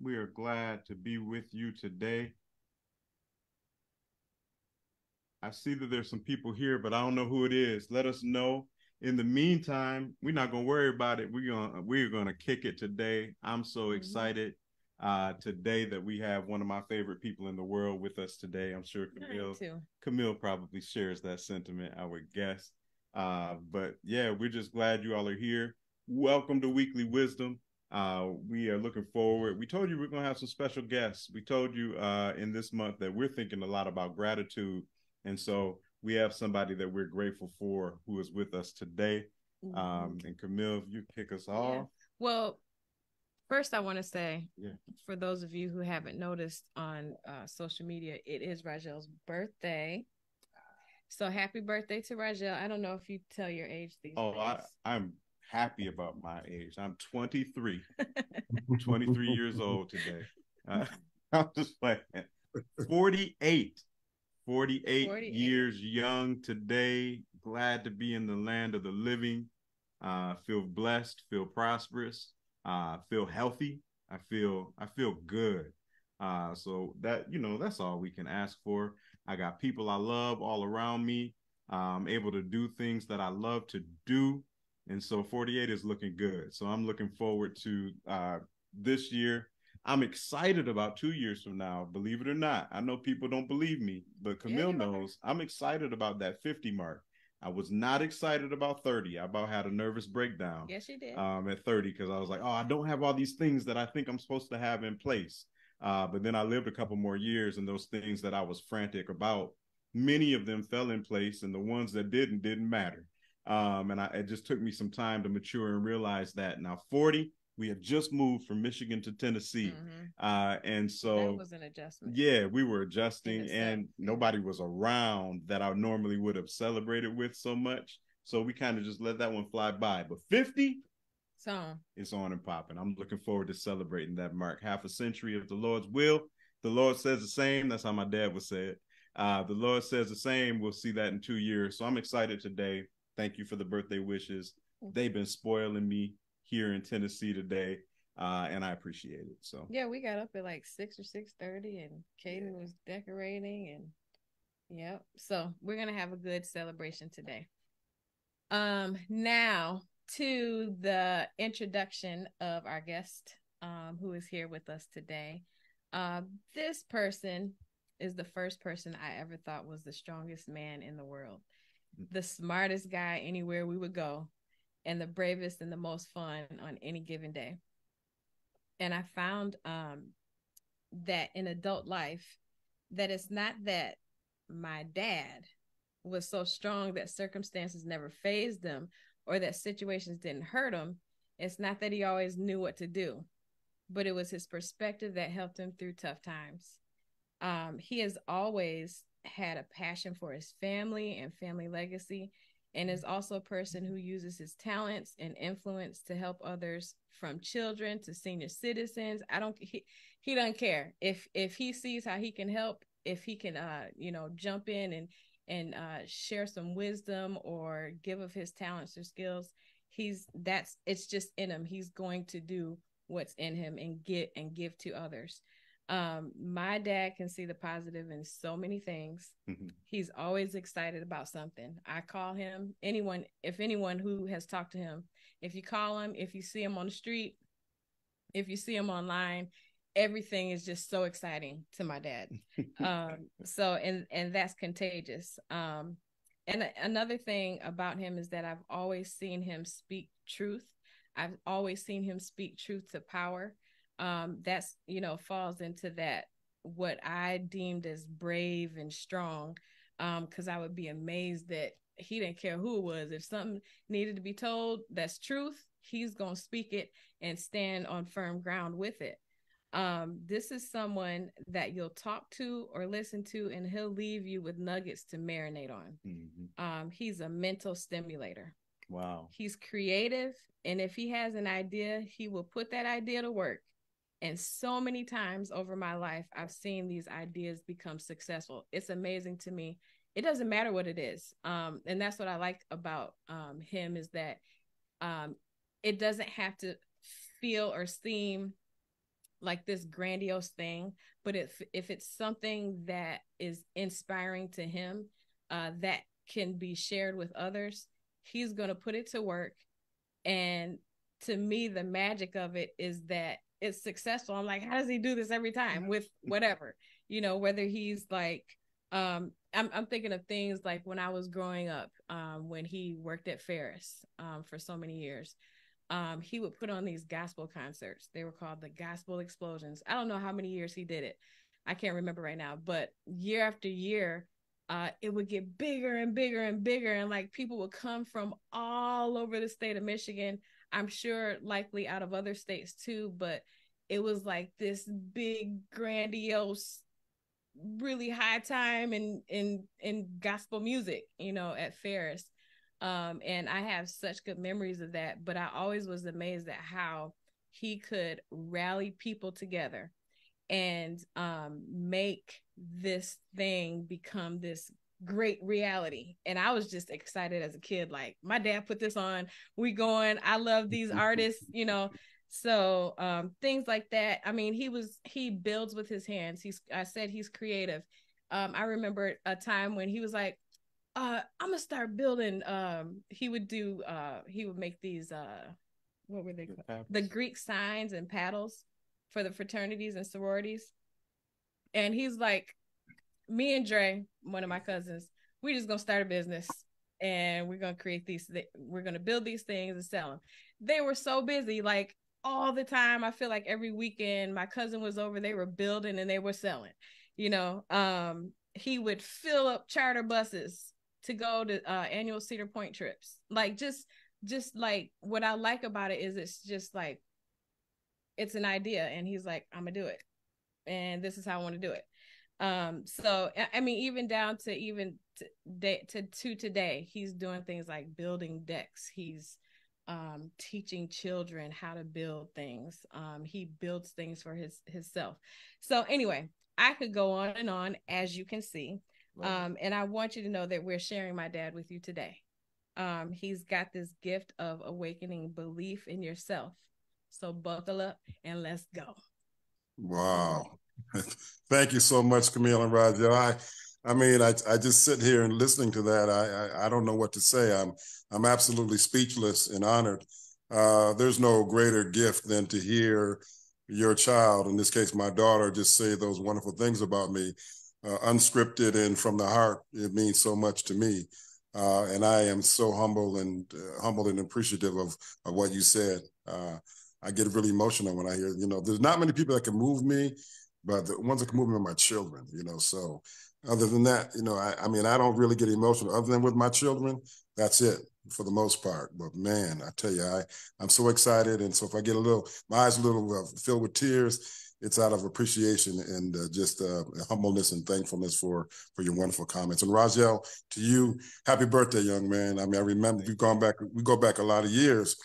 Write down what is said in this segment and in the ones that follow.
We are glad to be with you today. I see that there's some people here, but I don't know who it is. Let us know. In the meantime, we're not gonna worry about it. We're gonna kick it today. I'm so excited today that we have one of my favorite people in the world with us today. I'm sure Camille probably shares that sentiment, I would guess. But yeah, we're just glad you all are here. Welcome to Weekly Wisdom. We are looking forward. We told you we're gonna have some special guests. We told you in this month that we're thinking a lot about gratitude, and so we have somebody that we're grateful for who is with us today. And Camille, if you kick us off. Yeah. Well, first I want to say, for those of you who haven't noticed on social media, it is Rajel's birthday. So happy birthday to Rajel. I don't know if you tell your age these days. I'm happy about my age. I'm 23. 23 years old today. I'm just playing. 48. 48 years young today. Glad to be in the land of the living. Feel blessed, feel prosperous, feel healthy. I feel good. So that, that's all we can ask for. I got people I love all around me. I'm able to do things that I love to do. And so 48 is looking good. So I'm looking forward to this year. I'm excited about 2 years from now, believe it or not. I know people don't believe me, but Camille knows I'm excited about that 50 mark. I was not excited about 30. I about had a nervous breakdown. Yes, you did. At 30, because I was like, oh, I don't have all these things that I think I'm supposed to have in place. But then I lived a couple more years, and those things that I was frantic about, many of them fell in place, and the ones that didn't matter. And it just took me some time to mature and realize that. Now 40, we had just moved from Michigan to Tennessee. And so that was an adjustment. Yeah, we were adjusting, and nobody was around that I normally would have celebrated with so much. So we kind of just let that one fly by. But 50, it's on and popping. I'm looking forward to celebrating that mark. Half a century of the Lord's will. The Lord says the same. That's how my dad would say it. The Lord says the same. We'll see that in 2 years. So I'm excited today. Thank you for the birthday wishes. They've been spoiling me here in Tennessee today, and I appreciate it. So yeah, we got up at like 6 or 6:30, and Caden was decorating, and so we're gonna have a good celebration today. Now to the introduction of our guest, who is here with us today. This person is the first person I ever thought was the strongest man in the world, the smartest guy anywhere we would go, and the bravest and the most fun on any given day. And I found that in adult life, that it's not that my dad was so strong that circumstances never fazed him or that situations didn't hurt him. It's not that he always knew what to do, but it was his perspective that helped him through tough times. He has always had a passion for his family and family legacy, and is also a person who uses his talents and influence to help others, from children to senior citizens. He doesn't care if he sees how he can help, if he can jump in and share some wisdom or give of his talents or skills. It's just in him. He's going to do what's in him and give to others. My dad can see the positive in so many things. He's always excited about something. I call him, if anyone who has talked to him, if you call him, if you see him on the street, if you see him online, everything is just so exciting to my dad. And that's contagious. And another thing about him is that I've always seen him speak truth. I've always seen him speak truth to power. That's falls into that, what I deemed as brave and strong, because I would be amazed that he didn't care who it was. If something needed to be told that's truth, he's gonna speak it and stand on firm ground with it. This is someone that you'll talk to or listen to, and he'll leave you with nuggets to marinate on. He's a mental stimulator. Wow. He's creative, and if he has an idea, he will put that idea to work. And so many times over my life, I've seen these ideas become successful. It's amazing to me. It doesn't matter what it is. And that's what I like about him, is that it doesn't have to feel or seem like this grandiose thing, but if it's something that is inspiring to him, that can be shared with others, he's going to put it to work. And to me, the magic of it is that it's successful. I'm like, how does he do this every time with whatever, whether he's like, I'm thinking of things like when I was growing up, when he worked at Ferris, for so many years. He would put on these gospel concerts. They were called the Gospel Explosions. I don't know how many years he did it. I can't remember right now, but year after year, it would get bigger and bigger and bigger. And like people would come from all over the state of Michigan. I'm sure likely out of other states too, but it was like this big, grandiose, really high time in gospel music, at Ferris. And I have such good memories of that, but I always was amazed at how he could rally people together and make this thing become this great reality. And I was just excited as a kid, like my dad put this on, we going, I love these artists, so things like that. I mean, he builds with his hands. He's creative. I remember a time when he was like, I'm gonna start building. He would make these what were they called? The Greek signs and paddles for the fraternities and sororities. And he's like, me and Dre, one of my cousins, we just gonna start a business and we're gonna create we're gonna build these things and sell them. They were so busy, like all the time. I feel like every weekend my cousin was over, they were building and they were selling. He would fill up charter buses to go to annual Cedar Point trips. Like just like what I like about it is it's just like it's an idea and he's like, I'm gonna do it and this is how I want to do it. So I mean, even down to to today, he's doing things like building decks. He's teaching children how to build things. He builds things for himself. So anyway, I could go on and on, as you can see. And I want you to know that we're sharing my dad with you today. He's got this gift of awakening belief in yourself. So buckle up and let's go. Wow. Thank you so much, Camille and Roger. I mean, I just sit here and listening to that. I don't know what to say. I'm absolutely speechless and honored. There's no greater gift than to hear your child, in this case, my daughter, just say those wonderful things about me, unscripted and from the heart. It means so much to me. And I am so humble and appreciative of what you said. I get really emotional when I hear, there's not many people that can move me, but the ones that can move me are my children, so other than that, I mean, I don't really get emotional other than with my children. That's it for the most part. But man, I tell you, I'm so excited. And so if I get my eyes a little filled with tears, it's out of appreciation and just humbleness and thankfulness for your wonderful comments. And Rajel, to you, happy birthday, young man. I mean, I remember we go back a lot of years.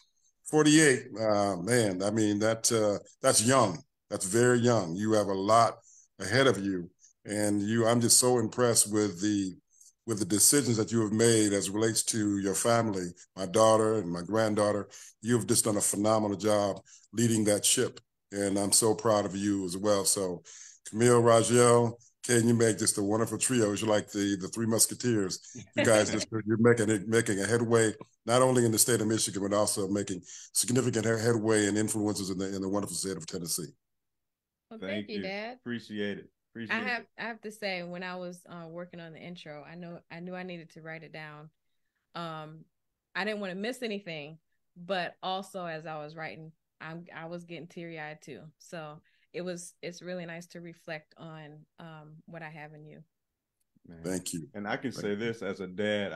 48, man, I mean, that's young. That's very young. You have a lot ahead of you. And I'm just so impressed with the decisions that you have made as it relates to your family, my daughter and my granddaughter. You've just done a phenomenal job leading that ship. And I'm so proud of you as well. So Camille, Rajel, Ken, you make just a wonderful trio. You're like the Three Musketeers. You guys, you're making a headway, not only in the state of Michigan, but also making significant headway and influences in the wonderful state of Tennessee. Well, thank you, Dad. Appreciate it. I have to say, when I was working on the intro, I knew I needed to write it down. I didn't want to miss anything, but also as I was writing, I was getting teary-eyed too. So it's really nice to reflect on what I have in you. Man. Thank you. And I can say this as a dad,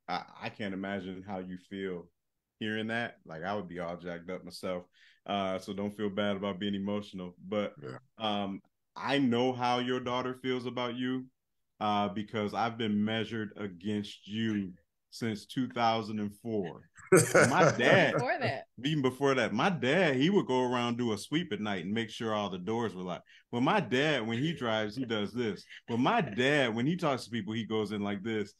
I can't imagine how you feel hearing that. Like I would be all jacked up myself. So don't feel bad about being emotional. But I know how your daughter feels about you because I've been measured against you since 2004. My dad, even before that, my dad, he would go around, do a sweep at night and make sure all the doors were locked. But my dad, when he drives, he does this. But my dad, when he talks to people, he goes in like this.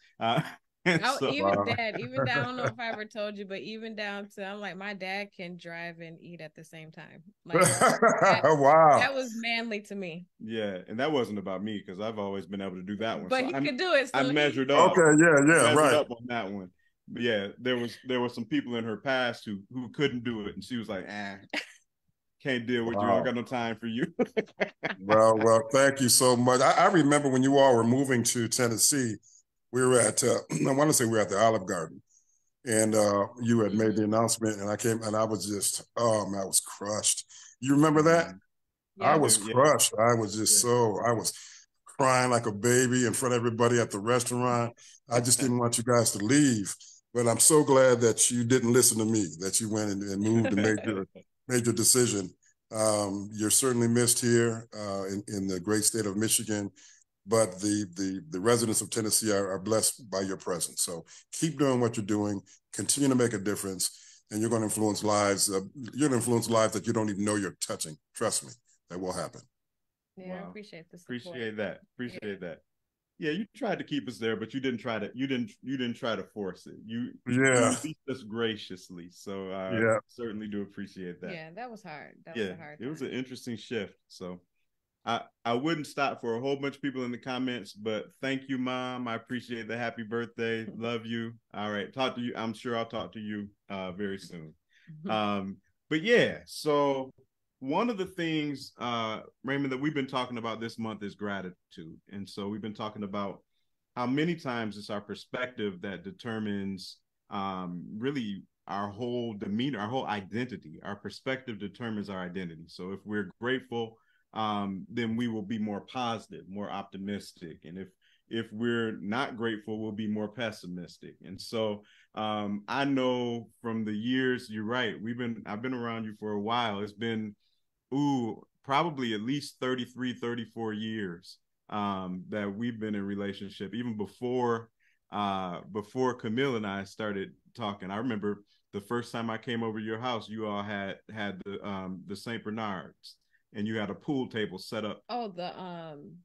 And Oh, so, even dad, even dad, I don't know if I ever told you, but even down to, I'm like, my dad can drive and eat at the same time. Like Wow. that was manly to me. yeah, and that wasn't about me because I've always been able to do that one. But So he could do it. I So measured up. Okay, yeah, I yeah, measured right. up on that one. But yeah, there were some people in her past who couldn't do it, and she was like, can't deal with you. I don't got no time for you. Well, thank you so much. I remember when you all were moving to Tennessee, we were at, I want to say we were at the Olive Garden, and you had made the announcement, and I came, and I was just, oh man, I was crushed. You remember that? Yeah. I was crushed. I was just I was crying like a baby in front of everybody at the restaurant. I just didn't want you guys to leave. But I'm so glad that you didn't listen to me, that you went and moved and made your decision. You're certainly missed here in the great state of Michigan, but the residents of Tennessee are blessed by your presence. So keep doing what you're doing, continue to make a difference, and you're going to influence lives. You're going to influence lives that you don't even know you're touching. Trust me, that will happen. Yeah, wow. I appreciate the support. Appreciate that. Yeah, you tried to keep us there, but you didn't try to force it. You released us graciously. So I certainly do appreciate that. Yeah, that was hard. That was a hard time. It was an interesting shift. So I wouldn't stop for a whole bunch of people in the comments, but thank you, Mom. I appreciate the happy birthday. Love you. All right. Talk to you. I'm sure I'll talk to you very soon. But yeah, so one of the things, Raymond, that we've been talking about this month is gratitude. And so we've been talking about how many times it's our perspective that determines really our whole demeanor, our whole identity. Our perspective determines our identity. So if we're grateful, then we will be more positive, more optimistic. And if we're not grateful, we'll be more pessimistic. And so I know from the years, you're right, I've been around you for a while. It's been probably at least 33, 34 years that we've been in relationship, even before Camille and I started talking. I remember the first time I came over to your house, you all had the St. Bernards, and you had a pool table set up. Oh,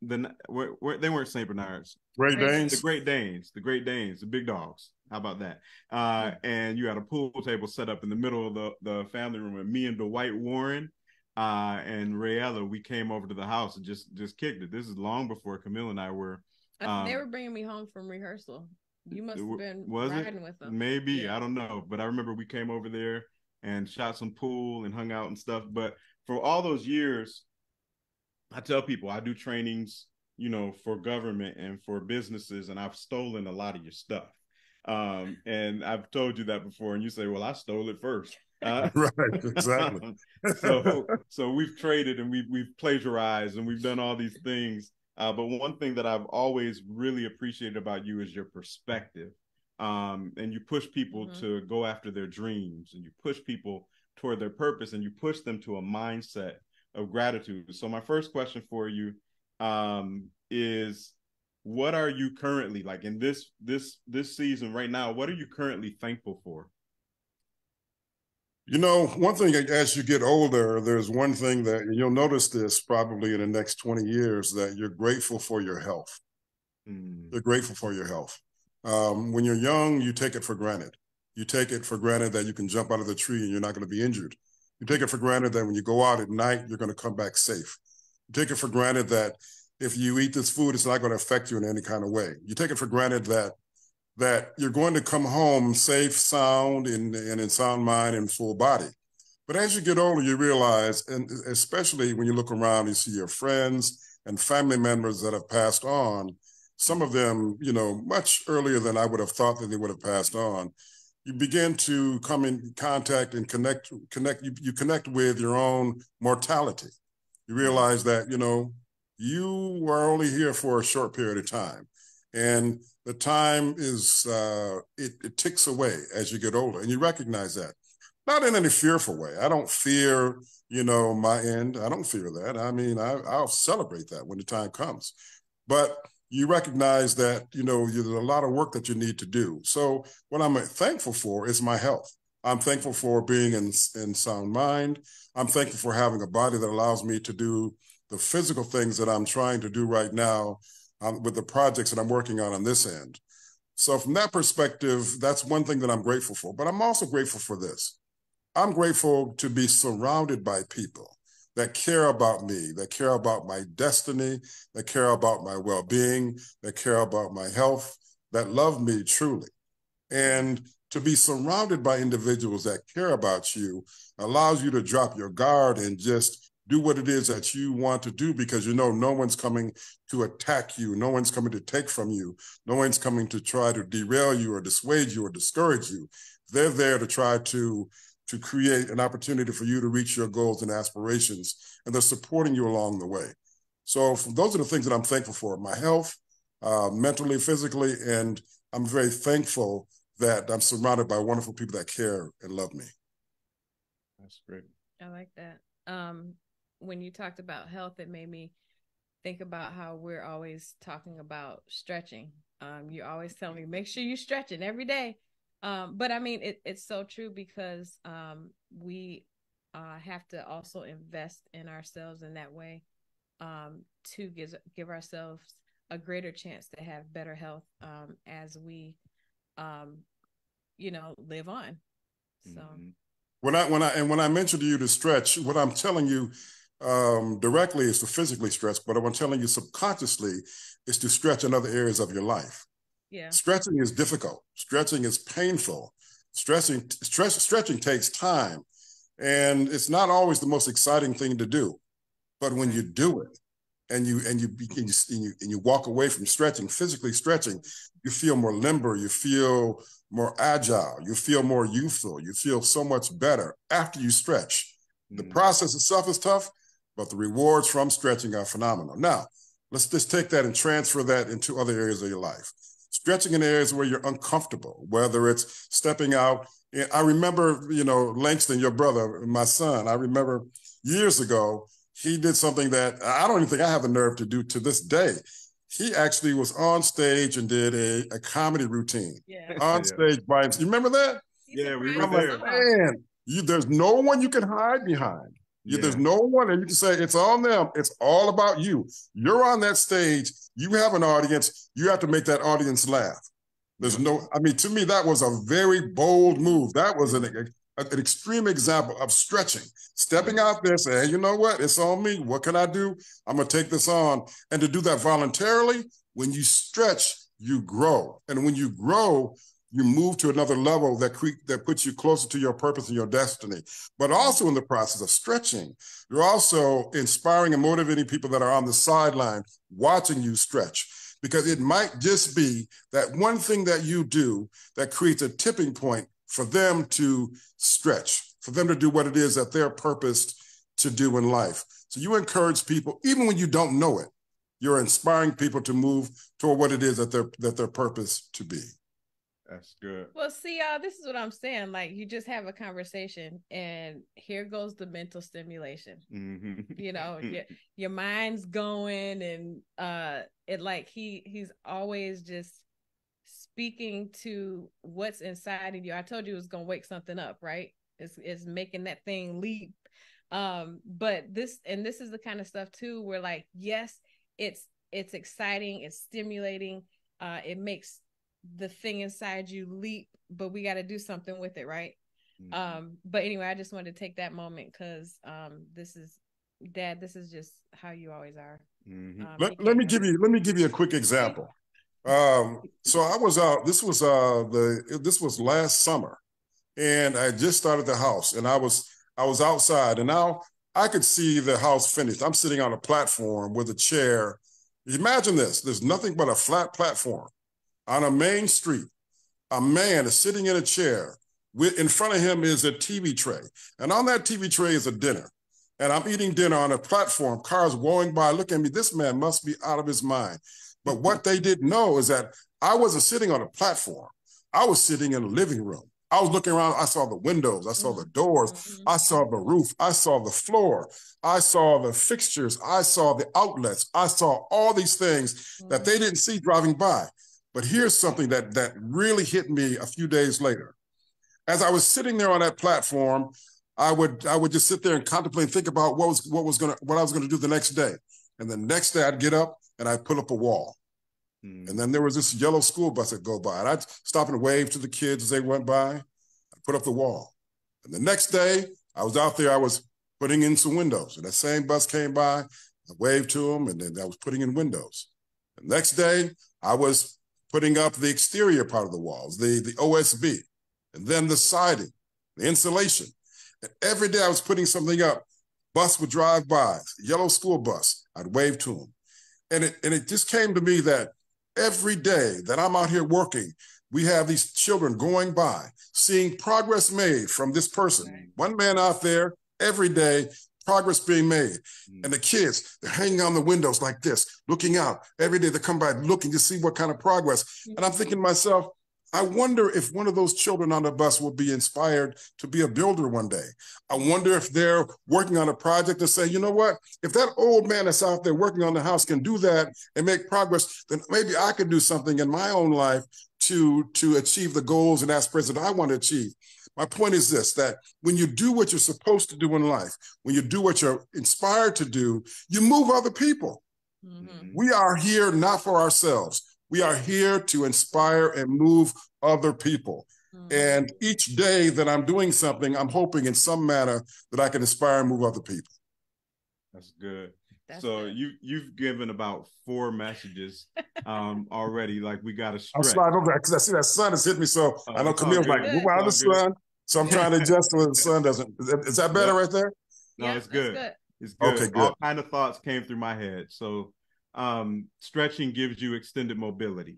they weren't St. Bernards. Great Danes? The Great Danes, the big dogs. How about that? And you had a pool table set up in the middle of the family room, and me and Dwight Warren and Rayella, we came over to the house and just kicked it. This is long before Camille and I were. They were bringing me home from rehearsal. You must have been riding with them. Maybe, yeah. I don't know. But I remember we came over there and shot some pool and hung out and stuff. But for all those years, I tell people I do trainings, for government and for businesses, and I've stolen a lot of your stuff. And I've told you that before, and you say, well, I stole it first. Right, exactly. So we've traded and we've plagiarized and we've done all these things. But one thing that I've always really appreciated about you is your perspective. And you push people to go after their dreams, and you push people toward their purpose, and you push them to a mindset of gratitude. So my first question for you is, what are you currently, like in this season right now, what are you currently thankful for? One thing, as you get older, there's one thing that you'll notice this probably in the next 20 years, that you're grateful for your health. You're grateful for your health. When you're young, you take it for granted. You take it for granted that you can jump out of the tree and you're not going to be injured. You take it for granted that when you go out at night, you're going to come back safe. You take it for granted that if you eat this food, it's not going to affect you in any kind of way. You take it for granted that you're going to come home safe, sound, and in sound mind and full body. But as you get older, you realize, and especially when you look around, you see your friends and family members that have passed on, some of them, much earlier than I would have thought that they would have passed on. You begin to come in contact and connect. You connect with your own mortality. You realize that, you are only here for a short period of time. And the time is, it ticks away as you get older, and you recognize that. Not in any fearful way. I don't fear, my end. I don't fear that. I mean, I'll celebrate that when the time comes. But you recognize that, there's a lot of work that you need to do. So what I'm thankful for is my health. I'm thankful for being in sound mind. I'm thankful for having a body that allows me to do the physical things that I'm trying to do right now with the projects that I'm working on this end. So from that perspective, that's one thing that I'm grateful for. But I'm also grateful for this. I'm grateful to be surrounded by people that care about me, that care about my destiny, that care about my well-being, that care about my health, that love me truly. And to be surrounded by individuals that care about you allows you to drop your guard and just do what it is that you want to do, because you know no one's coming to attack you, no one's coming to take from you, no one's coming to try to derail you or dissuade you or discourage you. They're there to try to create an opportunity for you to reach your goals and aspirations, and they're supporting you along the way. So those are the things that I'm thankful for: my health, mentally, physically, and I'm very thankful that I'm surrounded by wonderful people that care and love me. That's great. I like that. When you talked about health, it made me think about how we're always talking about stretching. You're always telling me, make sure you're stretching every day. But I mean, it's so true, because we have to also invest in ourselves in that way, to give ourselves a greater chance to have better health as we, live on. So when I mentioned to you to stretch, what I'm telling you directly is to physically stretch, but what I'm telling you subconsciously is to stretch in other areas of your life. Yeah. Stretching is difficult. Stretching is painful. Stretching takes time, and it's not always the most exciting thing to do. But when you do it, and you walk away from stretching, physically stretching, you feel more limber, you feel more agile, you feel more youthful, you feel so much better after you stretch. The process itself is tough, but the rewards from stretching are phenomenal. Now, let's just take that and transfer that into other areas of your life. Stretching in areas where you're uncomfortable, whether it's stepping out. I remember, Langston, your brother, my son, I remember years ago, he did something that I don't even think I have the nerve to do to this day. He actually was on stage and did a comedy routine on stage by himself. You remember that? Yeah, we were I'm there. like, man, there's no one you can hide behind. There's no one, and you can say it's on them. It's all about you. You're on that stage. You have an audience. You have to make that audience laugh. There's to me, that was a very bold move. That was an extreme example of stretching, stepping out there, saying, hey, you know what? It's on me. What can I do? I'm going to take this on. And to do that voluntarily, when you stretch, you grow. And when you grow, you move to another level that puts you closer to your purpose and your destiny. But also in the process of stretching, you're also inspiring and motivating people that are on the sideline watching you stretch. Because it might just be that one thing that you do that creates a tipping point for them to stretch, for them to do what it is that they're purposed to do in life. So you encourage people, even when you don't know it, you're inspiring people to move toward what it is that they're purposed to be. That's good. Well, see, y'all, this is what I'm saying. Like, you just have a conversation, and here goes the mental stimulation. Your mind's going, and it like he's always just speaking to what's inside of you. I told you it was gonna wake something up, right? It's making that thing leap. But this is the kind of stuff too, where like, yes, it's exciting, it's stimulating, it makes the thing inside you leap, but we got to do something with it, right? But anyway, I just wanted to take that moment, because this is just how you always are. Let me give you a quick example. So I was out, this was last summer, and I just started the house, and I was outside, and now I could see the house finished. I'm sitting on a platform with a chair. Imagine this, there's nothing but a flat platform on a main street. A man is sitting in a chair. In front of him is a TV tray. And on that TV tray is a dinner. And I'm eating dinner on a platform, cars going by. Look at me, this man must be out of his mind. But what they didn't know is that I wasn't sitting on a platform. I was sitting in a living room. I was looking around, I saw the windows, I saw the doors, I saw the roof, I saw the floor, I saw the fixtures, I saw the outlets, I saw all these things that they didn't see driving by. But here's something that really hit me a few days later. As I was sitting there on that platform, I would just sit there and contemplate and think about what I was gonna do the next day. And the next day I'd get up and I'd put up a wall. And then there was this yellow school bus that go by. And I'd stop and wave to the kids as they went by. I'd put up the wall. And the next day, I was out there, I was putting in some windows. And that same bus came by, I waved to them, and then I was putting in windows. The next day, I was putting up the exterior part of the walls, the OSB, and then the siding, the insulation. And every day I was putting something up. Bus would drive by, yellow school bus. I'd wave to them. And it just came to me that every day that I'm out here working, we have these children going by, seeing progress made from this person. One man out there, every day, progress being made. And the kids, they're hanging on the windows like this, looking out. Every day they come by looking to see what kind of progress. And I'm thinking to myself, I wonder if one of those children on the bus will be inspired to be a builder one day. I wonder if they're working on a project to say, you know what, if that old man that's out there working on the house can do that and make progress, then maybe I could do something in my own life to achieve the goals and aspirations that I want to achieve. My point is this, that when you do what you're supposed to do in life, when you do what you're inspired to do, you move other people. We are here not for ourselves. We are here to inspire and move other people. And each day that I'm doing something, I'm hoping in some manner that I can inspire and move other people. That's good. So you've given about 4 messages already. Like, we got to stretch. I'll slide over that because I see that sun has hit me. So I know Camille's like, move out of the sun. So I'm trying to adjust so the sun doesn't. Is that better right there? No, it's good. It's good. Okay, good. All kind of thoughts came through my head. So stretching gives you extended mobility.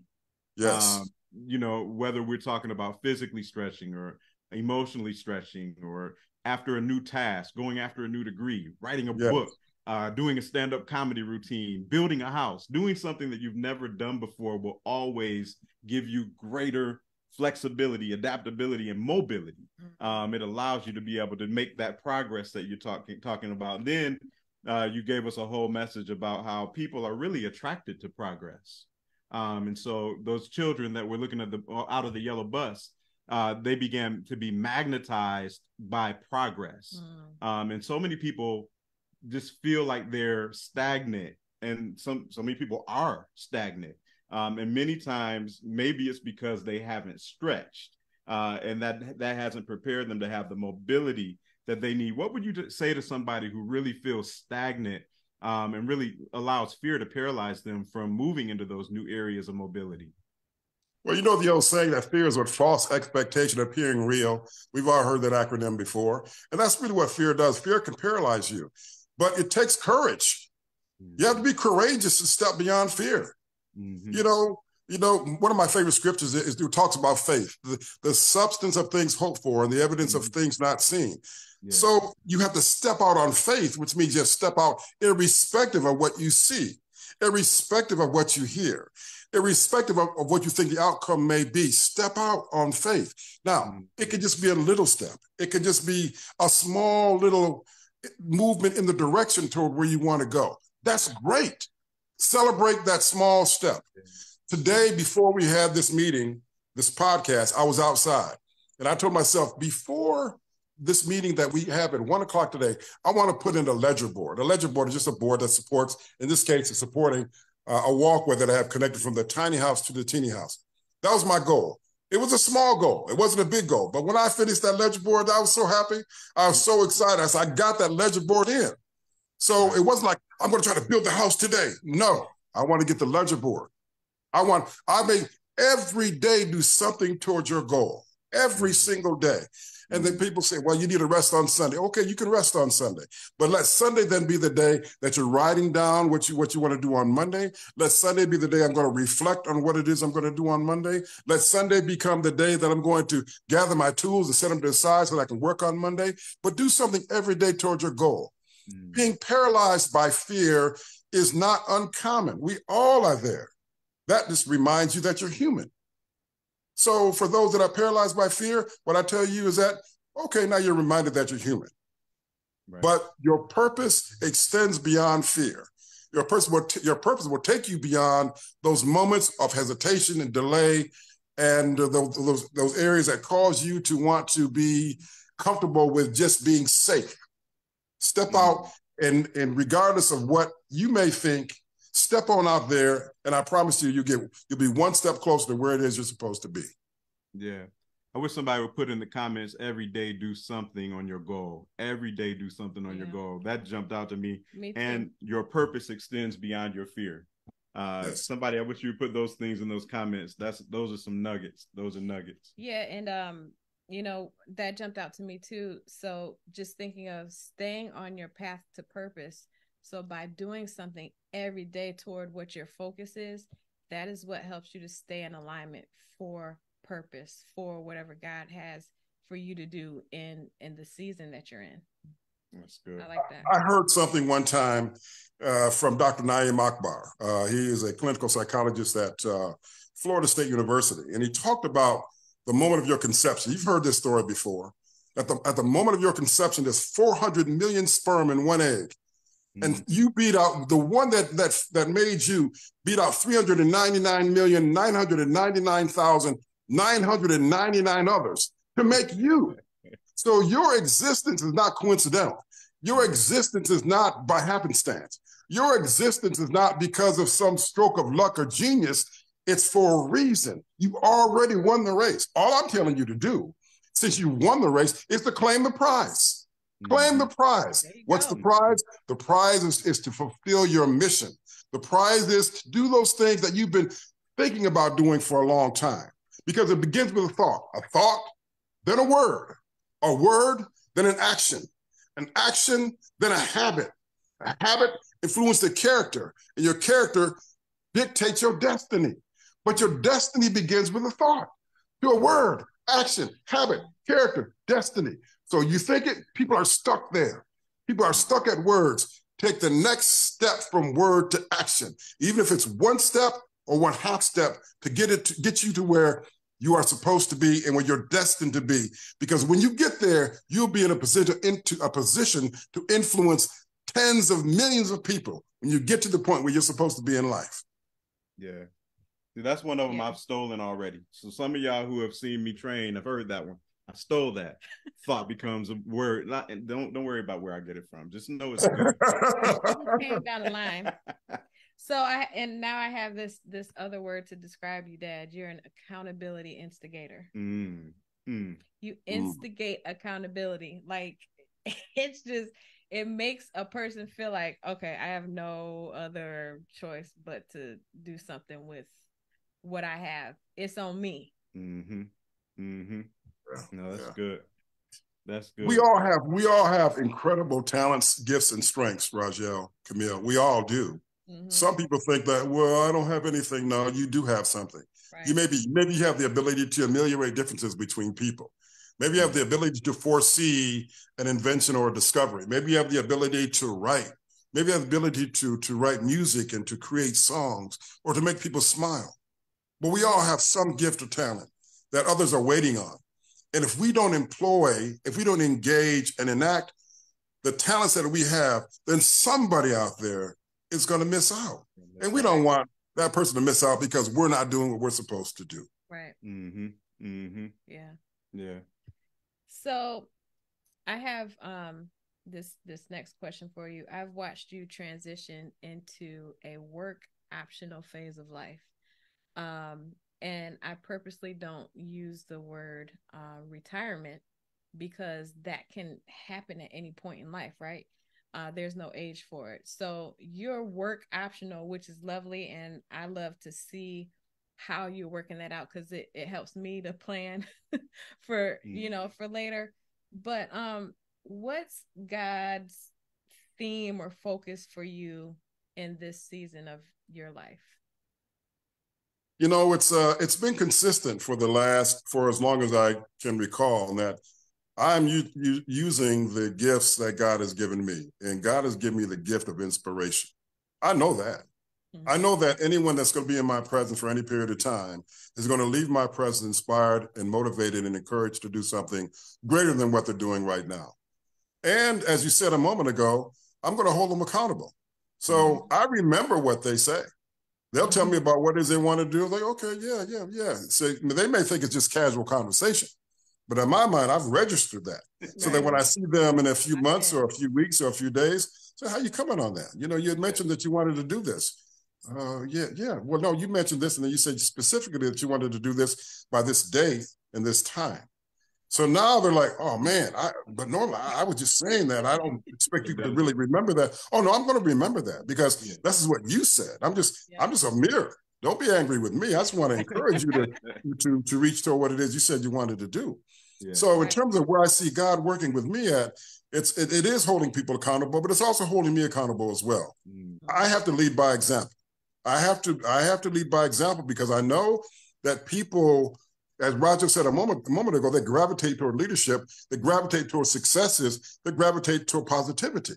Yes. Whether we're talking about physically stretching or emotionally stretching, or after a new task, going after a new degree, writing a book, doing a stand-up comedy routine, building a house, doing something that you've never done before will always give you greater flexibility, adaptability, and mobility. It allows you to be able to make that progress that you're talking about. And then you gave us a whole message about how people are really attracted to progress. And so those children that were looking at out of the yellow bus, they began to be magnetized by progress. And so many people just feel like they're stagnant, and so many people are stagnant. And many times, maybe it's because they haven't stretched, and that hasn't prepared them to have the mobility that they need. What would you say to somebody who really feels stagnant and really allows fear to paralyze them from moving into those new areas of mobility? Well, you know the old saying that fear is what false expectation appearing real. We've all heard that acronym before. And that's really what fear does. Fear can paralyze you, but it takes courage. You have to be courageous to step beyond fear. You know, one of my favorite scriptures is it talks about faith, the substance of things hoped for and the evidence of things not seen. So you have to step out on faith, which means you have to step out irrespective of what you see, irrespective of what you hear, irrespective of what you think the outcome may be. Step out on faith. Now, it could just be a little step. It could just be a small little movement in the direction toward where you want to go. That's great. Celebrate that small step. Today, before we had this meeting, this podcast, I was outside. And I told myself, before this meeting that we have at 1 o'clock today, I want to put in a ledger board. A ledger board is just a board that supports, in this case, it's supporting a walkway that I have connected from the tiny house to the teeny house. That was my goal. It was a small goal. It wasn't a big goal. But when I finished that ledger board, I was so happy. I was so excited. I said, I got that ledger board in. So it wasn't like, I'm going to try to build the house today. No, I want to get the ledger board. I may every day do something towards your goal, every single day. And then people say, well, you need to rest on Sunday. Okay, you can rest on Sunday. But let Sunday then be the day that you're writing down what you want to do on Monday. Let Sunday be the day I'm going to reflect on what it is I'm going to do on Monday. Let Sunday become the day that I'm going to gather my tools and set them to the side so that I can work on Monday. But do something every day towards your goal. Being paralyzed by fear is not uncommon. We all are there. That just reminds you that you're human. So for those that are paralyzed by fear, what I tell you is that, okay, now you're reminded that you're human. Right. But your purpose extends beyond fear. Your purpose will take you beyond those moments of hesitation and delay and those areas that cause you to want to be comfortable with just being safe. Step out and regardless of what you may think, step on out there, and I promise you, you'll be one step closer to where it is you're supposed to be. Yeah. I wish somebody would put in the comments, every day do something on your goal. Every day do something on your goal. That jumped out to me. And your purpose extends beyond your fear. Yes. Somebody, I wish you would put those things in those comments. Those are some nuggets. Those are nuggets. Yeah, and you know, that jumped out to me too. So just thinking of staying on your path to purpose. So by doing something every day toward what your focus is, that is what helps you to stay in alignment for purpose, for whatever God has for you to do in the season that you're in. That's good. I like that. I heard something one time from Dr. Naeem Akbar. He is a clinical psychologist at Florida State University, and he talked about the moment of your conception. You've heard this story before. At the moment of your conception, there's 400 million sperm in one egg. And you beat out the one that made you, beat out 399,999,999 others to make you. So your existence is not coincidental. Your existence is not by happenstance. Your existence is not because of some stroke of luck or genius. It's for a reason. You've already won the race. All I'm telling you to do, since you won the race, is to claim the prize. Claim the prize. What's the prize? The prize is to fulfill your mission. The prize is to do those things that you've been thinking about doing for a long time, because it begins with a thought, then a word, then an action, then a habit influences the character, and your character dictates your destiny. But your destiny begins with a thought, to a word, action, habit, character, destiny. So you think it, people are stuck there. People are stuck at words. Take the next step from word to action, even if it's one step or one half step, to get you to where you are supposed to be and where you're destined to be. Because when you get there, you'll be in a position to influence tens of millions of people when you get to the point where you're supposed to be in life. Yeah. See, that's one of them I've stolen already. So some of y'all who have seen me train have heard that one. I stole that. Thought becomes a word. Don't worry about where I get it from. Just know it's good. Came down the line. So now I have this other word to describe you, Dad. You're an accountability instigator. You instigate accountability. Like, it makes a person feel like, okay, I have no other choice but to do something with what I have. It's on me. No, that's good. That's good. We all have incredible talents, gifts, and strengths, Rajel, Camille. We all do. Some people think that, well, I don't have anything. No, you do have something. Right. Maybe you have the ability to ameliorate differences between people. Maybe you have the ability to foresee an invention or a discovery. Maybe you have the ability to write. Maybe you have the ability to write music and to create songs or to make people smile. But we all have some gift or talent that others are waiting on. And if we don't engage and enact the talents that we have, then somebody out there is going to miss out. And we don't want that person to miss out because we're not doing what we're supposed to do. Right. Yeah. So I have this next question for you. I've watched you transition into a work optional phase of life. And I purposely don't use the word retirement because that can happen at any point in life, right? There's no age for it. So you're work optional, which is lovely. And I love to see how you're working that out because it helps me to plan for, for later. But what's God's theme or focus for you in this season of your life? It's been consistent for as long as I can recall, that I'm using the gifts that God has given me, and God has given me the gift of inspiration. I know that. I know that anyone that's going to be in my presence for any period of time is going to leave my presence inspired and motivated and encouraged to do something greater than what they're doing right now. And as you said a moment ago, I'm going to hold them accountable. So I remember what they say. They'll tell me about what it is they want to do. Like, okay, yeah. So they may think it's just casual conversation, but in my mind, I've registered that. So that when I see them in a few months or a few weeks or a few days, so how you coming on that? You had mentioned that you wanted to do this. Yeah. Well, no, you mentioned this, and then you said specifically that you wanted to do this by this day and this time. So now they're like, oh man, but normally I was just saying that. I don't expect you to really remember that. Oh no, I'm going to remember that because this is what you said. I'm just a mirror. Don't be angry with me. I just want to encourage you to reach toward what it is you said you wanted to do. Yeah. So in terms of where I see God working with me at, it is holding people accountable, but it's also holding me accountable as well. I have to lead by example. I have to lead by example because I know that people, as Roger said a moment ago, they gravitate toward leadership, they gravitate toward successes, they gravitate toward positivity.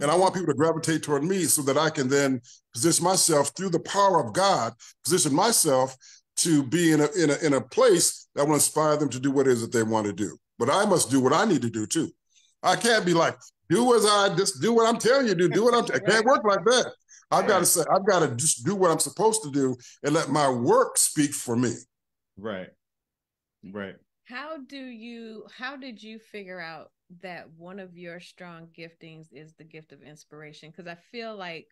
And I want people to gravitate toward me so that I can then position myself through the power of God, position myself to be in a place that will inspire them to do what it is that they want to do. But I must do what I need to do too. I can't be like, just do what I'm telling you to do what it can't work like that. I've got to say, I've got to just do what I'm supposed to do and let my work speak for me. Right. How did you figure out that one of your strong giftings is the gift of inspiration? Because I feel like,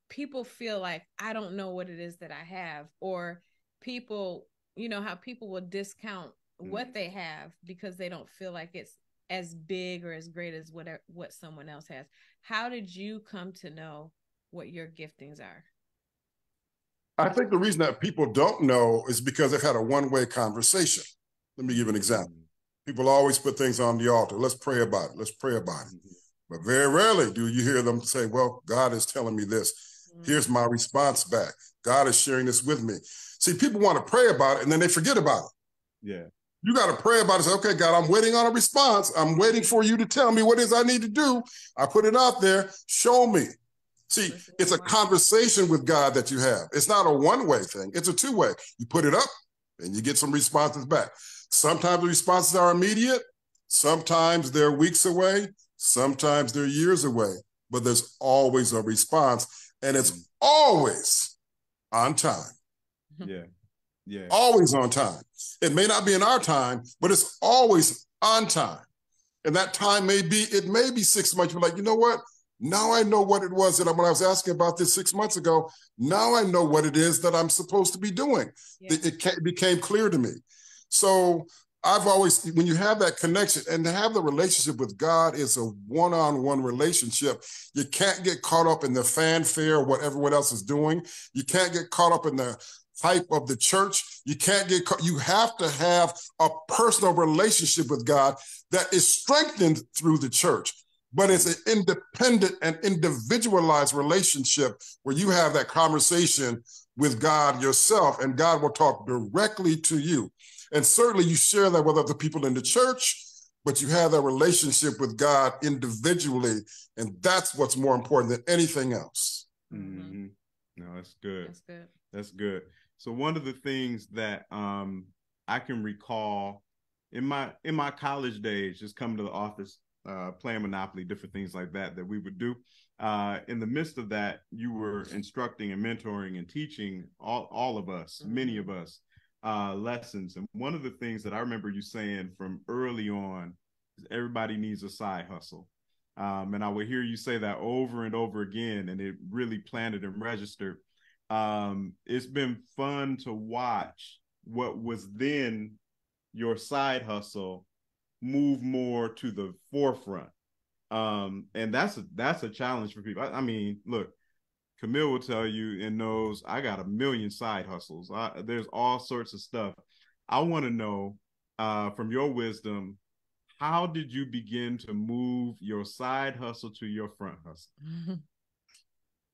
people feel like I don't know what it is that I have, or people, how people will discount what they have because they don't feel like it's as big or as great as what someone else has. How did you come to know what your giftings are? I think the reason that people don't know is because they've had a one-way conversation. Let me give an example. People always put things on the altar. Let's pray about it. Let's pray about it. But very rarely do you hear them say, well, God is telling me this. Here's my response back. God is sharing this with me. See, people want to pray about it and then they forget about it. Yeah. You got to pray about it. Say, okay, God, I'm waiting on a response. I'm waiting for you to tell me what it is I need to do. I put it out there. Show me. See, it's a conversation with God that you have. It's not a one-way thing. It's a two-way. You put it up and you get some responses back. Sometimes the responses are immediate. Sometimes they're weeks away. Sometimes they're years away. But there's always a response, and it's always on time. Yeah. Always on time. It may not be in our time, but it's always on time. And that time may be 6 months. You're like, you know what? Now I know what it was that when I was asking about this 6 months ago, now I know what it is that I'm supposed to be doing. Yeah. It became clear to me. So I've always, when you have that connection and to have the relationship with God is a one-on-one relationship, you can't get caught up in the fanfare or what everyone else is doing. You can't get caught up in the hype of the church. You have to have a personal relationship with God that is strengthened through the church. But it's an independent and individualized relationship where you have that conversation with God yourself, and God will talk directly to you. And certainly you share that with other people in the church, but you have that relationship with God individually, and that's what's more important than anything else. Mm-hmm. No, that's good. That's good. So one of the things that I can recall in my college days, just coming to the office, playing Monopoly, different things like that we would do. In the midst of that, you were instructing and mentoring and teaching all of us, many of us, lessons. And one of the things that I remember you saying from early on is everybody needs a side hustle. And I would hear you say that over and over again, and it really planted and registered. It's been fun to watch what was then your side hustle move more to the forefront. And that's a challenge for people. I mean, look, Camille will tell you and knows I got a million side hustles. There's all sorts of stuff. I want to know from your wisdom, how did you begin to move your side hustle to your front hustle?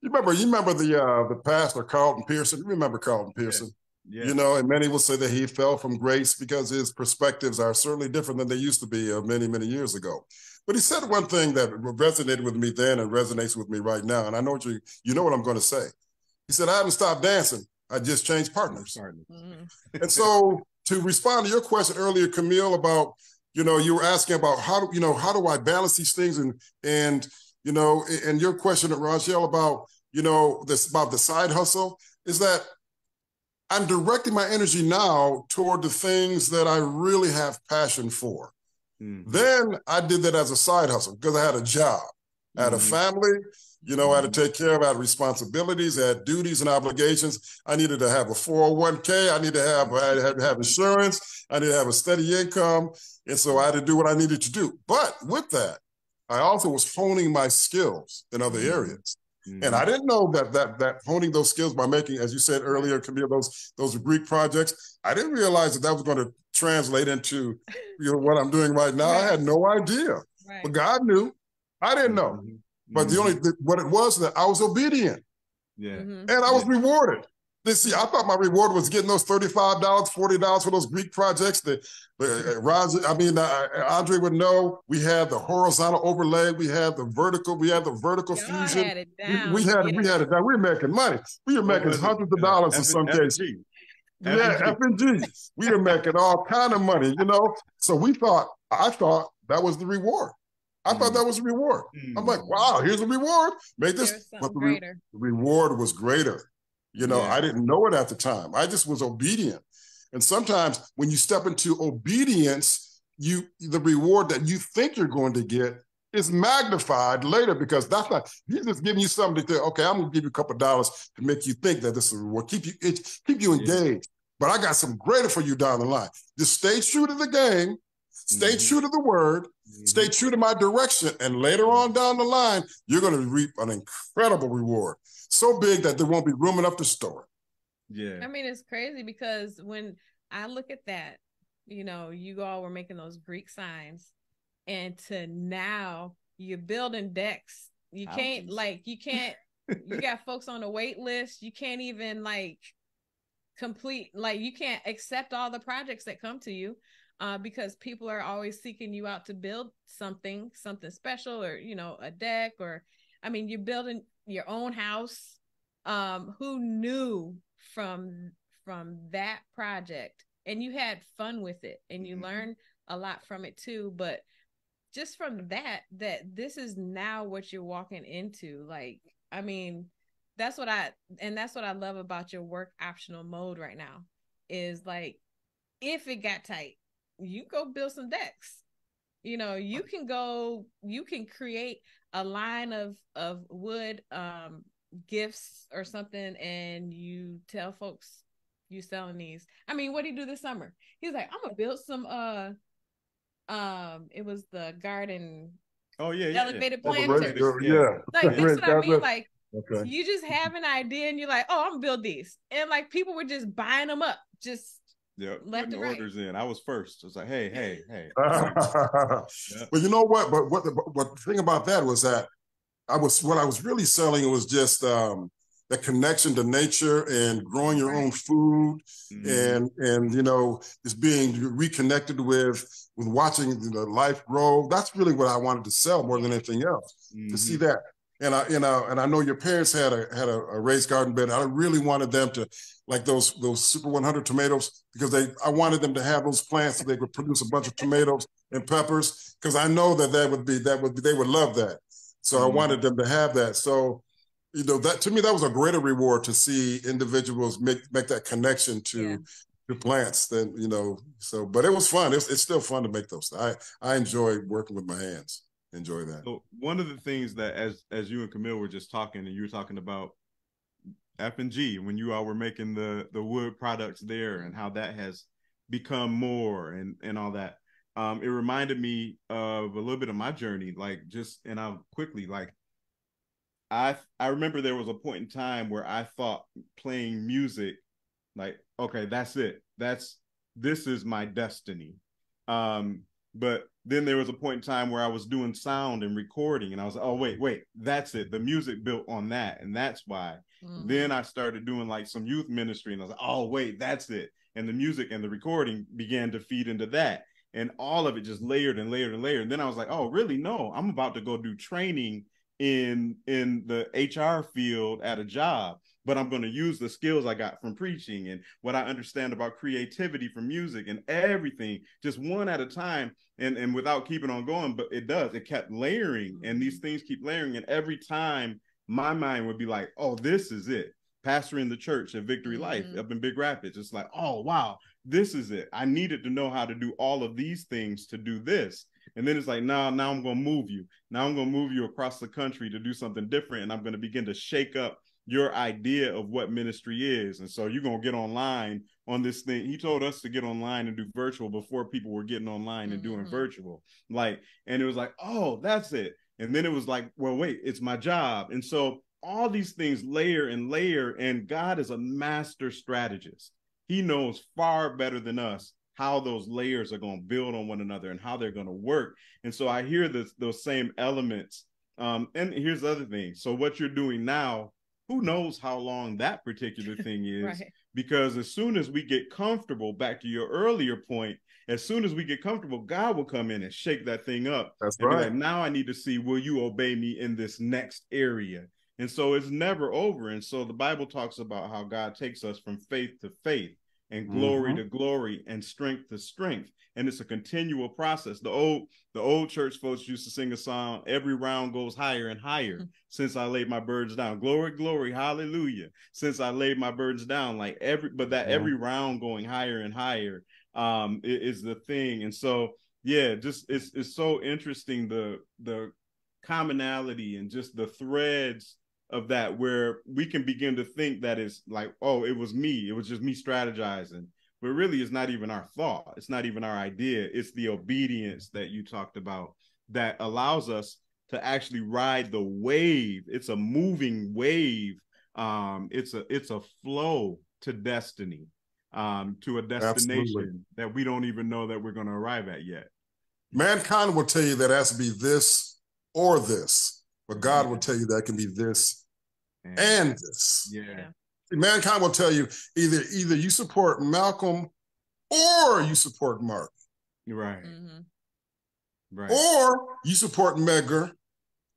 You remember the pastor Carlton Pearson? You remember Carlton Pearson? Yeah. You know, and many will say that he fell from grace because his perspectives are certainly different than they used to be many, many years ago. But he said one thing that resonated with me then and resonates with me right now. And I know you know what I'm going to say. He said, I haven't stopped dancing. I just changed partners. And so to respond to your question earlier, Camille, about, you know, you were asking about how do I balance these things? And you know, and your question at Rachel about, you know, about the side hustle is that I'm directing my energy now toward the things that I really have passion for. Mm-hmm. Then I did that as a side hustle because I had a job. I had a family, you know, I had to take care of. I had responsibilities, I had duties and obligations. I needed to have a 401k. I had to have insurance. I needed to have a steady income. And so I had to do what I needed to do. But with that, I also was honing my skills in other areas. And I didn't know that honing those skills by making, as you said earlier, Camille, those Greek projects, I didn't realize that was going to translate into, you know, what I'm doing right now. I had no idea. But God knew. I didn't know. But what it was that I was obedient. And I was rewarded. See, I thought my reward was getting those $35, $40 for those Greek projects. Andre would know. We had the horizontal overlay. We had the vertical fusion. Had it down. We had it down. We were making money. We were making hundreds of dollars in some cases. Yeah, F&G. We were making all kind of money, you know. So I thought that was the reward. I thought that was a reward. I'm like, wow, here's a reward. Make this. But the reward was greater. You know, I didn't know it at the time. I just was obedient. And sometimes when you step into obedience, the reward that you think you're going to get is magnified later, because that's not, he's just giving you something to think, okay, I'm going to give you a couple of dollars to make you think that this is a reward. Keep you engaged. But I got some greater for you down the line. Just stay true to the game. Stay true to the word. Stay true to my direction. And later on down the line, you're going to reap an incredible reward. So big that there won't be room enough to store it. Yeah. I mean, it's crazy because when I look at that, you know, you all were making those Greek signs, and to now you're building decks. You can't, you got folks on the wait list. You can't even you can't accept all the projects that come to you. Because people are always seeking you out to build something special, or, you know, a deck, or, I mean, you're building your own house. Who knew from that project? And you had fun with it, and you learned a lot from it too. But just from that this is now what you're walking into. Like, I mean, that's what I love about your work optional mode right now, is like, if it got tight, you go build some decks. You know, you can create a line of wood gifts or something, and you tell folks you selling these. I mean, what did he do this summer? He's like, I'm gonna build some it was the garden elevated planters. Like, that's what I mean. Like, you just have an idea and you're like, oh, I'm gonna build these. And like, people were just buying them up, just left and right. Orders in. I was first. I was like, hey. But you know what? But what the thing about that was that what I was really selling was just the connection to nature and growing your own food, and you know, just being reconnected with watching the life grow. That's really what I wanted to sell more than anything else. To see that. And I know your parents had a raised garden bed. I really wanted them to, like those Super 100 tomatoes, because I wanted them to have those plants so they could produce a bunch of tomatoes and peppers, because I know that they would love that. So I wanted them to have that. So, you know, that to me, that was a greater reward, to see individuals make that connection to plants. Than, you know, so, but it was fun. It's still fun to make those. I enjoy working with my hands. Enjoy that. So one of the things that, as you and Camille were just talking, and you were talking about F&G, when you all were making the wood products there, and how that has become more and all that, it reminded me of a little bit of my journey. Like, and I'll quickly, like, I remember there was a point in time where I thought playing music, like, okay, that's it. This is my destiny. But then there was a point in time where I was doing sound and recording, and I was like, oh, wait, that's it. The music built on that. And that's why. Then I started doing like some youth ministry, and I was like, oh, wait, that's it. And the music and the recording began to feed into that. And all of it just layered and layered and layered. And then I was like, oh, really? No, I'm about to go do training in the HR field at a job, but I'm going to use the skills I got from preaching and what I understand about creativity from music and everything, just one at a time, and without keeping on going. But it kept layering, and these things keep layering. And every time my mind would be like, oh, this is it. Pastoring the church at Victory Life up in Big Rapids. It's like, oh, wow, this is it. I needed to know how to do all of these things to do this. And then it's like, now I'm going to move you. Now I'm going to move you across the country to do something different. And I'm going to begin to shake up your idea of what ministry is. And so you're going to get online on this thing. He told us to get online and do virtual before people were getting online and doing virtual. Like, and it was like, oh, that's it. And then it was like, well, wait, it's my job. And so all these things layer and layer, and God is a master strategist. He knows far better than us how those layers are going to build on one another and how they're going to work. And so I hear those same elements. And here's the other thing. So what you're doing now, who knows how long that particular thing is? Right. Because as soon as we get comfortable, back to your earlier point, as soon as we get comfortable, God will come in and shake that thing up. That's and right. Be like, now I need to see, will you obey me in this next area? And so it's never over. And so the Bible talks about how God takes us from faith to faith and glory to glory and strength to strength. And it's a continual process. The old church folks used to sing a song, every round goes higher and higher since I laid my burdens down. Glory, glory, hallelujah. Since I laid my burdens down, like every round going higher and higher is the thing. And so, yeah, just it's so interesting, the commonality and just the threads of that, where we can begin to think that it's like, oh, it was just me strategizing, but really it's not even our thought, it's not even our idea, it's the obedience that you talked about that allows us to actually ride the wave. It's a moving wave. It's a flow to destiny, to a destination Absolutely. That we don't even know that we're going to arrive at yet. Mankind will tell you that it has to be this or this, but God will tell you that it can be this and this. Yeah. Mankind will tell you either you support Malcolm or you support Martin. Right. Right. Or you support Medgar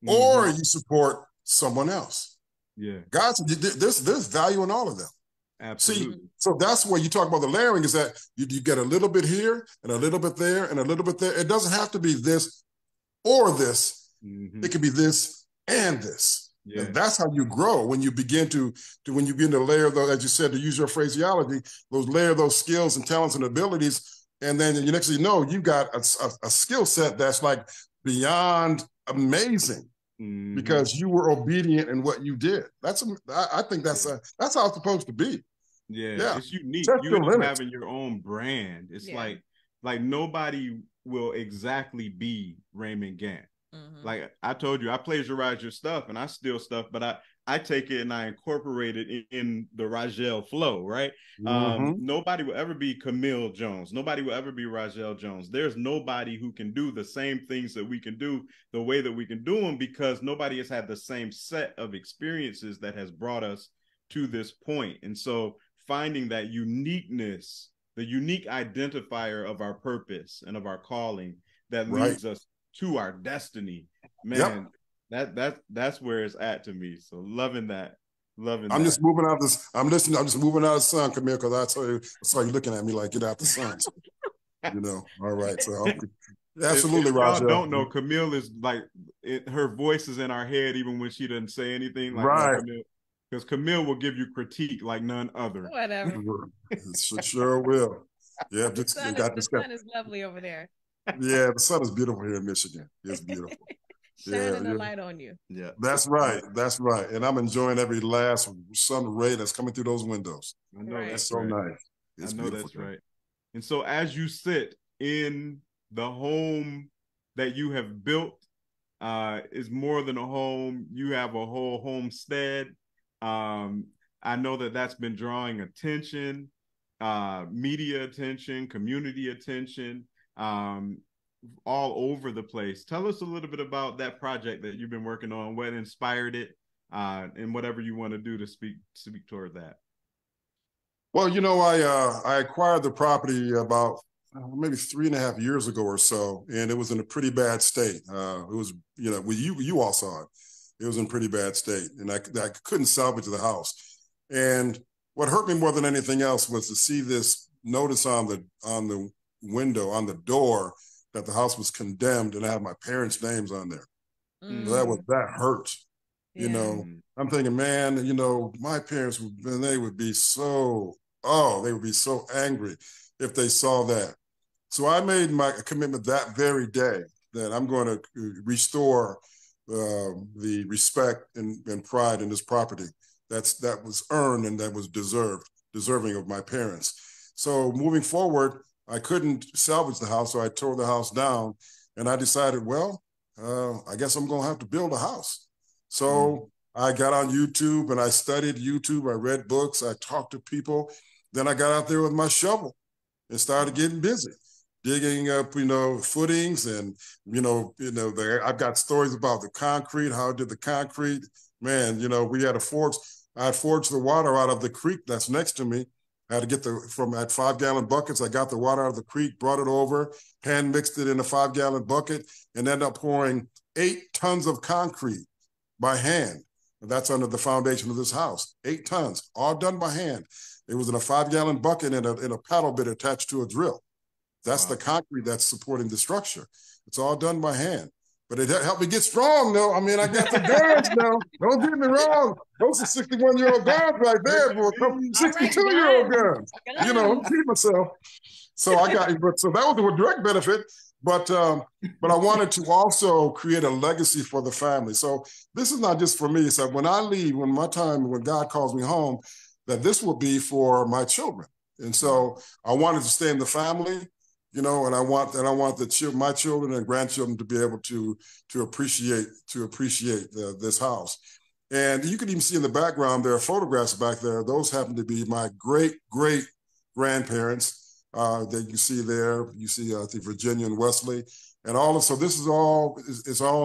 or you support someone else. Yeah. God said there's value in all of them. Absolutely. See, so that's where you talk about the layering, is that you get a little bit here and a little bit there and a little bit there. It doesn't have to be this or this. It can be this and this. Yeah. And that's how you grow, when you begin to layer those, as you said, to use your phraseology, layer those skills and talents and abilities. And then the next thing you know, you got a skill set that's like beyond amazing because you were obedient in what you did. I think that's how it's supposed to be. Yeah. It's unique. Test You end up having your own brand. It's like nobody will exactly be Raymond Gant. Like I told you, I plagiarize your stuff and I steal stuff, but I take it and I incorporate it in the Rajel flow, right? Nobody will ever be Camille Jones. Nobody will ever be Rajel Jones. There's nobody who can do the same things that we can do the way that we can do them, because nobody has had the same set of experiences that has brought us to this point. And so finding that uniqueness, the unique identifier of our purpose and of our calling that leads us to our destiny, man, that's where it's at to me. So loving that. I'm just moving out this. I'm listening. I'm just moving out of the sun, Camille, because I saw you looking at me like, get out the sun. So, all right. So absolutely, Roger. Y'all don't know, Camille is like, her voice is in our head even when she doesn't say anything. Like, right. Because Camille will give you critique like none other. Whatever. She sure will. Yeah, the sun is lovely over there. Yeah, the sun is beautiful here in Michigan. It's beautiful. Shining a light on you. Yeah. That's right. That's right. And I'm enjoying every last sun ray that's coming through those windows. I know that's so nice. It's that's right. And so as you sit in the home that you have built, is more than a home. You have a whole homestead. I know that's been drawing attention, media attention, community attention, all over the place. Tell us a little bit about that project that you've been working on, what inspired it, and whatever you want to do to speak toward that. Well, I acquired the property about maybe 3.5 years ago or so, and it was in a pretty bad state. It was, you all saw it. It was in pretty bad state, and I couldn't salvage the house. And what hurt me more than anything else was to see this notice on the window, on the door, that the house was condemned, and I had my parents' names on there. That hurt. Yeah. I'm thinking, man, my parents would be so angry if they saw that. So I made my commitment that very day that I'm going to restore the respect and pride in this property that was earned and that was deserving of my parents. So moving forward, I couldn't salvage the house, so I tore the house down, and I decided, well, I guess I'm going to have to build a house. So I got on YouTube and I studied YouTube. I read books. I talked to people. Then I got out there with my shovel and started getting busy, digging up, footings, and I've got stories about the concrete, how I did the concrete. Man, we had I had forged the water out of the creek that's next to me. I had to get at 5-gallon buckets. I got the water out of the creek, brought it over, hand mixed it in a 5-gallon bucket, and ended up pouring 8 tons of concrete by hand. That's under the foundation of this house. 8 tons, all done by hand. It was in a 5-gallon bucket and a paddle bit attached to a drill. That's the concrete that's supporting the structure. It's all done by hand. But it helped me get strong, though. I mean, I got some guns now. Don't get me wrong. Those are 61-year-old guns right there, boy. 62-year-old guns. I'm keeping myself. So that was a direct benefit. But I wanted to also create a legacy for the family. So this is not just for me. It's that when I leave, when God calls me home, that this will be for my children. And so I wanted to stay in the family, and I want my children and grandchildren to be able to appreciate this house. And you can even see in the background, there are photographs back there. Those happen to be my great grandparents that you see there. You see, I think, Virginia and Wesley, and so this is all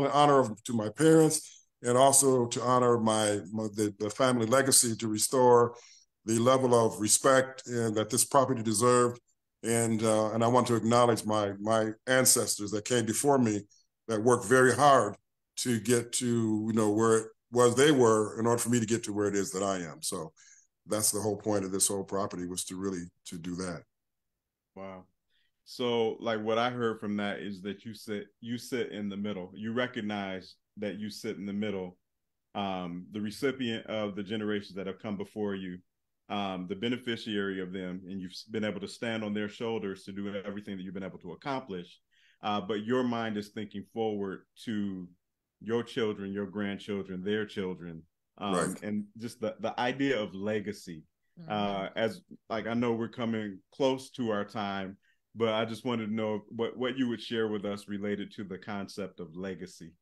in honor to my parents, and also to honor the family legacy, to restore the level of respect and that this property deserved. And I want to acknowledge my ancestors that came before me, that worked very hard to get to where it was they were, in order for me to get to where it is that I am. So that's the whole point of this whole property, was to do that. Wow. So like what I heard from that is that you sit in the middle. You recognize that you sit in the middle, the recipient of the generations that have come before you, the beneficiary of them, and you've been able to stand on their shoulders to do everything that you've been able to accomplish. But your mind is thinking forward to your children, your grandchildren, their children, right. And just the idea of legacy. As like, I know we're coming close to our time, but I just wanted to know what you would share with us related to the concept of legacy.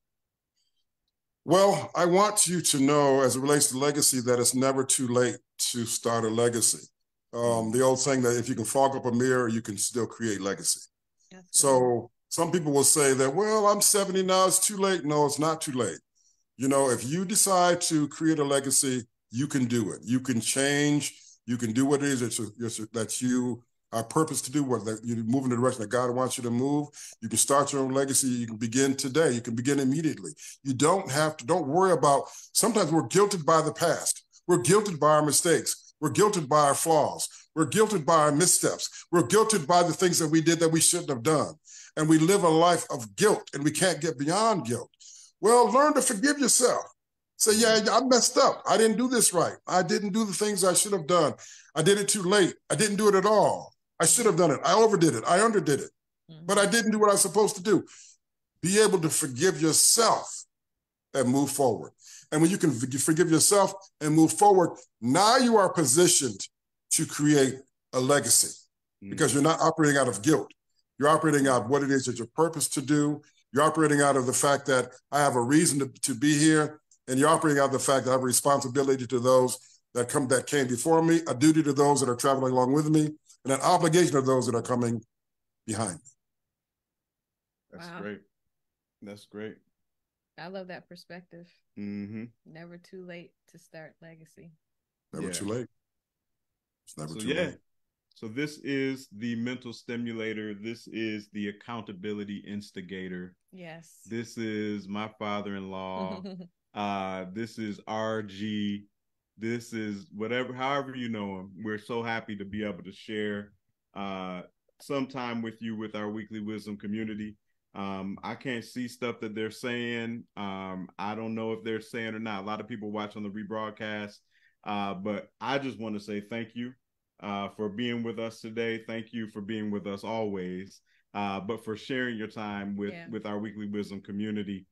Well, I want you to know, as it relates to legacy, that it's never too late to start a legacy. The old saying that if you can fog up a mirror, you can still create legacy. So some people will say that, well, I'm 70 now, it's too late. No, it's not too late. If you decide to create a legacy, you can do it. You can change. You can do what it is that you are purposed to do, that you move in the direction that God wants you to move. You can start your own legacy. You can begin today. You can begin immediately. You don't worry about, sometimes we're guilted by the past. We're guilted by our mistakes. We're guilted by our flaws. We're guilted by our missteps. We're guilted by the things that we did that we shouldn't have done. And we live a life of guilt, and we can't get beyond guilt. Well, learn to forgive yourself. Say, yeah, I messed up. I didn't do this right. I didn't do the things I should have done. I did it too late. I didn't do it at all. I should have done it. I overdid it. I underdid it. But I didn't do what I was supposed to do. Be able to forgive yourself and move forward. And when you can forgive yourself and move forward, now you are positioned to create a legacy, because you're not operating out of guilt. You're operating out of what it is that you're purposed to do. You're operating out of the fact that I have a reason to be here. And you're operating out of the fact that I have a responsibility to those that came before me, a duty to those that are traveling along with me, and an obligation to those that are coming behind me. That's great. That's great. I love that perspective. Never too late to start legacy. Never too late. It's never too late. So this is the mental stimulator. This is the accountability instigator. Yes. This is my father-in-law. This is RG. This is however you know him. We're so happy to be able to share some time with you, with our Weekly Wisdom community. I can't see stuff that they're saying. I don't know if they're saying or not. A lot of people watch on the rebroadcast. But I just want to say thank you for being with us today. Thank you for being with us always. but for sharing your time with our Weekly Wisdom community.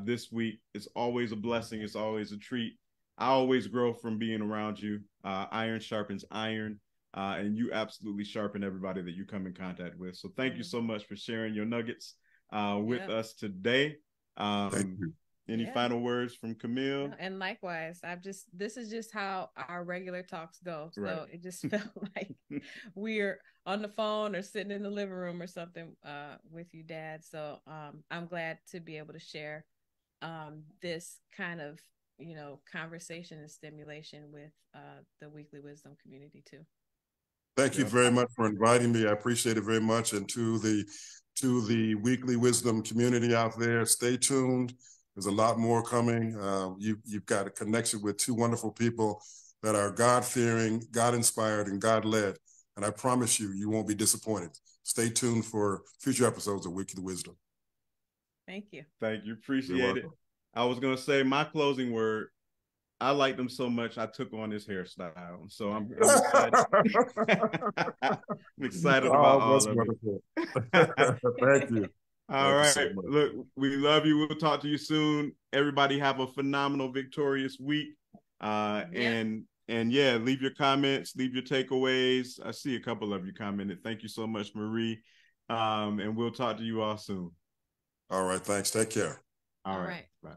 This week, it's always a blessing. It's always a treat. I always grow from being around you. Iron sharpens iron, and you absolutely sharpen everybody that you come in contact with. So thank you so much for sharing your nuggets with us today. Thank you. Any final words from Camille? And likewise, this is just how our regular talks go. So it just felt like we're on the phone or sitting in the living room or something with you, Dad. So I'm glad to be able to share this kind of, conversation and stimulation with the Weekly Wisdom community too. Thank you very much for inviting me. I appreciate it very much. And to the Weekly Wisdom community out there, stay tuned. There's a lot more coming. You've got a connection with two wonderful people that are God-fearing, God-inspired, and God-led. And I promise you, you won't be disappointed. Stay tuned for future episodes of Weekly Wisdom. Thank you. Thank you. Appreciate it. I was going to say my closing word. I liked them so much, I took on this hairstyle. So I'm excited. I'm excited about all of it. Thank you. All right. So look, we love you. We'll talk to you soon. Everybody have a phenomenal, victorious week. And leave your comments, leave your takeaways. I see a couple of you commented. Thank you so much, Marie. And we'll talk to you all soon. All right. Thanks. Take care. All right. Bye.